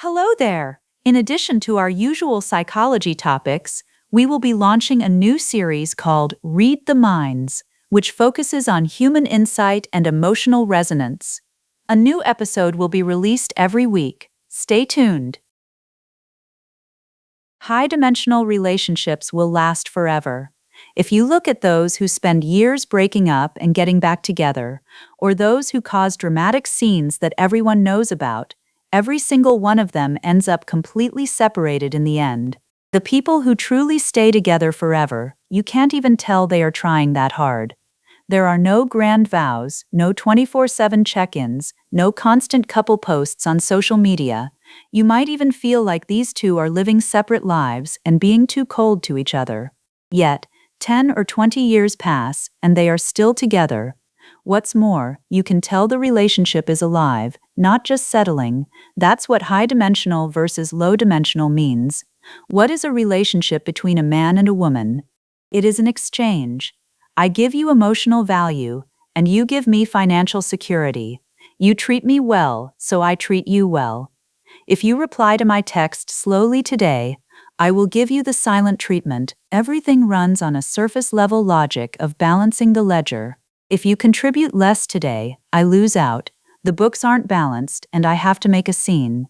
Hello there! In addition to our usual psychology topics, we will be launching a new series called Read the Minds, which focuses on human insight and emotional resonance. A new episode will be released every week. Stay tuned. High-dimensional relationships will last forever. If you look at those who spend years breaking up and getting back together, or those who cause dramatic scenes that everyone knows about, every single one of them ends up completely separated in the end. The people who truly stay together forever, you can't even tell they are trying that hard. There are no grand vows, no 24/7 check-ins, no constant couple posts on social media. You might even feel like these two are living separate lives and being too cold to each other. Yet, 10 or 20 years pass, and they are still together. What's more, you can tell the relationship is alive, not just settling. That's what high-dimensional versus low-dimensional means. What is a relationship between a man and a woman? It is an exchange. I give you emotional value, and you give me financial security. You treat me well, so I treat you well. If you reply to my text slowly today, I will give you the silent treatment. Everything runs on a surface-level logic of balancing the ledger. If you contribute less today, I lose out. The books aren't balanced, and I have to make a scene.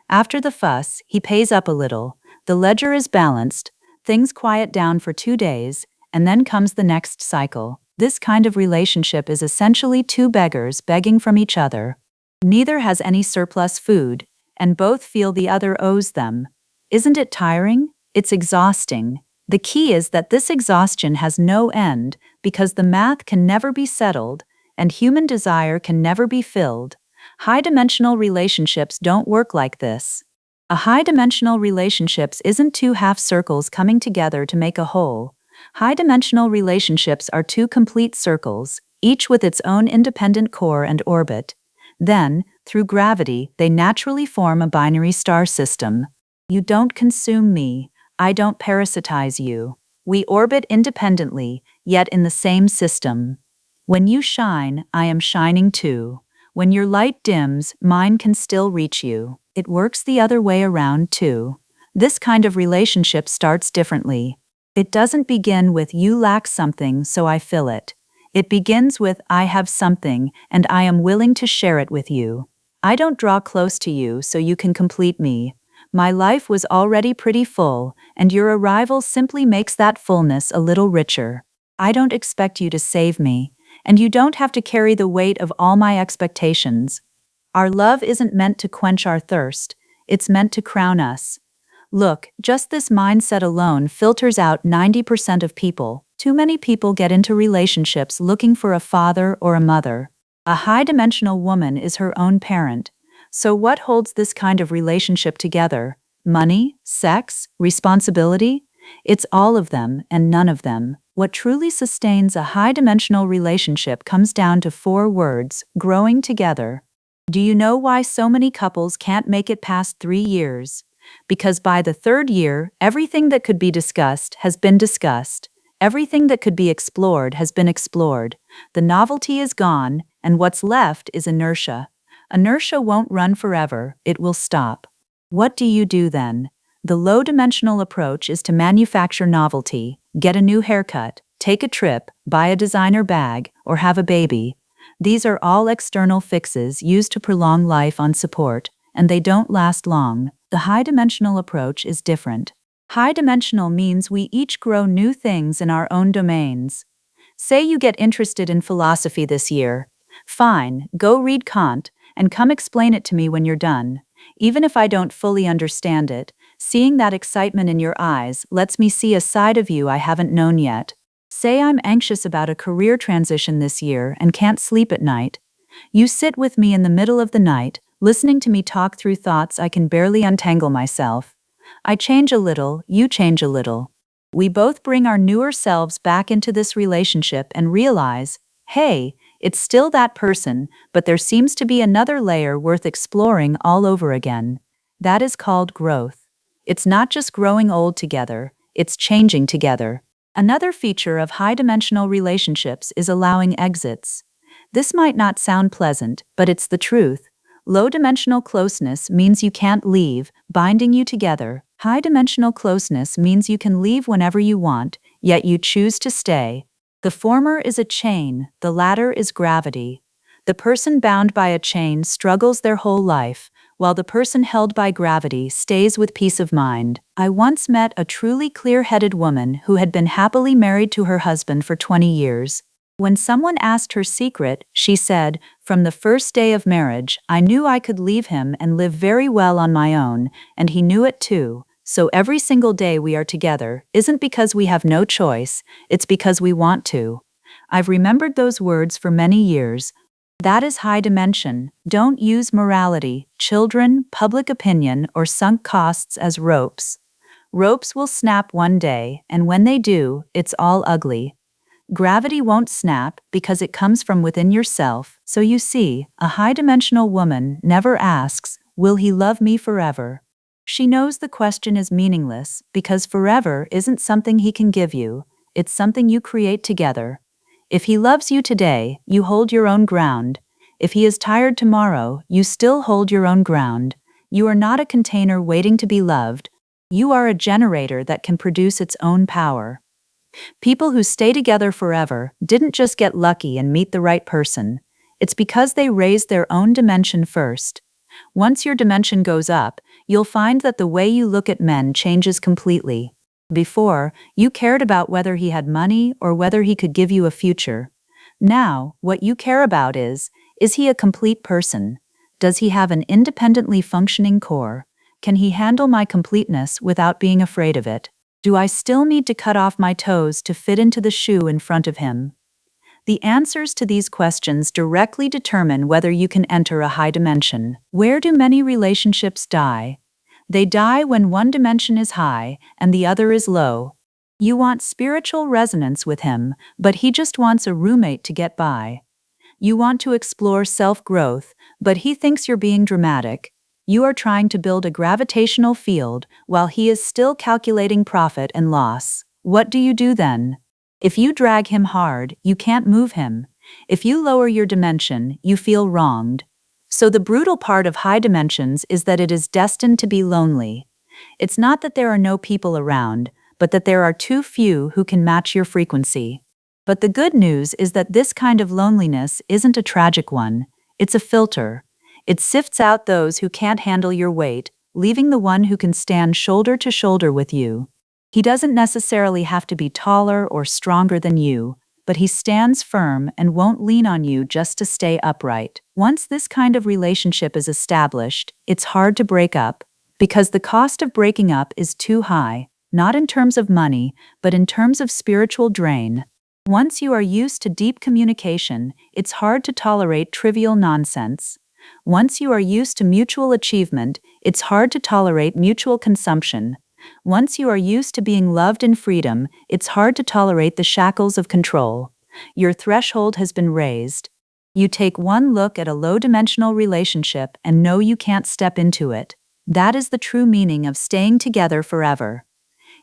After the fuss, he pays up a little. The ledger is balanced. Things quiet down for 2 days, and then comes the next cycle. This kind of relationship is essentially two beggars begging from each other. Neither has any surplus food, and both feel the other owes them. Isn't it tiring? It's exhausting. The key is that this exhaustion has no end, because the math can never be settled, and human desire can never be filled. High-dimensional relationships don't work like this. A high-dimensional relationships isn't two half-circles coming together to make a whole. High-dimensional relationships are two complete circles, each with its own independent core and orbit. Then, through gravity, they naturally form a binary star system. You don't consume me, I don't parasitize you. We orbit independently, yet in the same system. When you shine, I am shining too. When your light dims, mine can still reach you. It works the other way around too. This kind of relationship starts differently. It doesn't begin with you lack something so I fill it. It begins with I have something and I am willing to share it with you. I don't draw close to you so you can complete me. My life was already pretty full, and your arrival simply makes that fullness a little richer. I don't expect you to save me, and you don't have to carry the weight of all my expectations. Our love isn't meant to quench our thirst, it's meant to crown us. Look, just this mindset alone filters out 90% of people. Too many people get into relationships looking for a father or a mother. A high-dimensional woman is her own parent. So what holds this kind of relationship together? Money? Sex? Responsibility? It's all of them and none of them. What truly sustains a high-dimensional relationship comes down to 4 words: growing together. Do you know why so many couples can't make it past 3 years? Because by the 3rd year, everything that could be discussed has been discussed. Everything that could be explored has been explored. The novelty is gone, and what's left is inertia. Inertia won't run forever, it will stop. What do you do then? The low-dimensional approach is to manufacture novelty, get a new haircut, take a trip, buy a designer bag, or have a baby. These are all external fixes used to prolong life on support, and they don't last long. The high-dimensional approach is different. High-dimensional means we each grow new things in our own domains. Say you get interested in philosophy this year. Fine, go read Kant, and come explain it to me when you're done. Even if I don't fully understand it, seeing that excitement in your eyes lets me see a side of you I haven't known yet. Say I'm anxious about a career transition this year and can't sleep at night. You sit with me in the middle of the night, listening to me talk through thoughts I can barely untangle myself. I change a little, you change a little. We both bring our newer selves back into this relationship and realize, hey, it's still that person, but there seems to be another layer worth exploring all over again. That is called growth. It's not just growing old together, it's changing together. Another feature of high-dimensional relationships is allowing exits. This might not sound pleasant, but it's the truth. Low-dimensional closeness means you can't leave, binding you together. High-dimensional closeness means you can leave whenever you want, yet you choose to stay. The former is a chain, the latter is gravity. The person bound by a chain struggles their whole life, while the person held by gravity stays with peace of mind. I once met a truly clear-headed woman who had been happily married to her husband for 20 years. When someone asked her secret, she said, "From the first day of marriage, I knew I could leave him and live very well on my own, and he knew it too. So every single day we are together isn't because we have no choice, it's because we want to." I've remembered those words for many years. That is high dimension. Don't use morality, children, public opinion, or sunk costs as ropes. Ropes will snap one day, and when they do, it's all ugly. Gravity won't snap because it comes from within yourself, so you see, a high-dimensional woman never asks, "Will he love me forever?" She knows the question is meaningless because forever isn't something he can give you, it's something you create together. If he loves you today, you hold your own ground. If he is tired tomorrow, you still hold your own ground. You are not a container waiting to be loved. You are a generator that can produce its own power. People who stay together forever didn't just get lucky and meet the right person. It's because they raised their own dimension first. Once your dimension goes up, you'll find that the way you look at men changes completely. Before, you cared about whether he had money or whether he could give you a future. Now, what you care about is he a complete person? Does he have an independently functioning core? Can he handle my completeness without being afraid of it? Do I still need to cut off my toes to fit into the shoe in front of him? The answers to these questions directly determine whether you can enter a high dimension. Where do many relationships die? They die when one dimension is high and the other is low. You want spiritual resonance with him, but he just wants a roommate to get by. You want to explore self-growth, but he thinks you're being dramatic. You are trying to build a gravitational field while he is still calculating profit and loss. What do you do then? If you drag him hard, you can't move him. If you lower your dimension, you feel wronged. So the brutal part of high dimensions is that it is destined to be lonely. It's not that there are no people around, but that there are too few who can match your frequency. But the good news is that this kind of loneliness isn't a tragic one. It's a filter. It sifts out those who can't handle your weight, leaving the one who can stand shoulder to shoulder with you. He doesn't necessarily have to be taller or stronger than you, but he stands firm and won't lean on you just to stay upright. Once this kind of relationship is established, it's hard to break up, because the cost of breaking up is too high, not in terms of money, but in terms of spiritual drain. Once you are used to deep communication, it's hard to tolerate trivial nonsense. Once you are used to mutual achievement, it's hard to tolerate mutual consumption. Once you are used to being loved in freedom, it's hard to tolerate the shackles of control. Your threshold has been raised. You take one look at a low-dimensional relationship and know you can't step into it. That is the true meaning of staying together forever.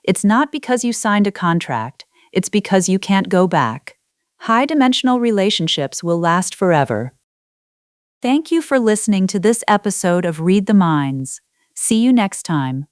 It's not because you signed a contract, it's because you can't go back. High-dimensional relationships will last forever. Thank you for listening to this episode of Read the Minds. See you next time.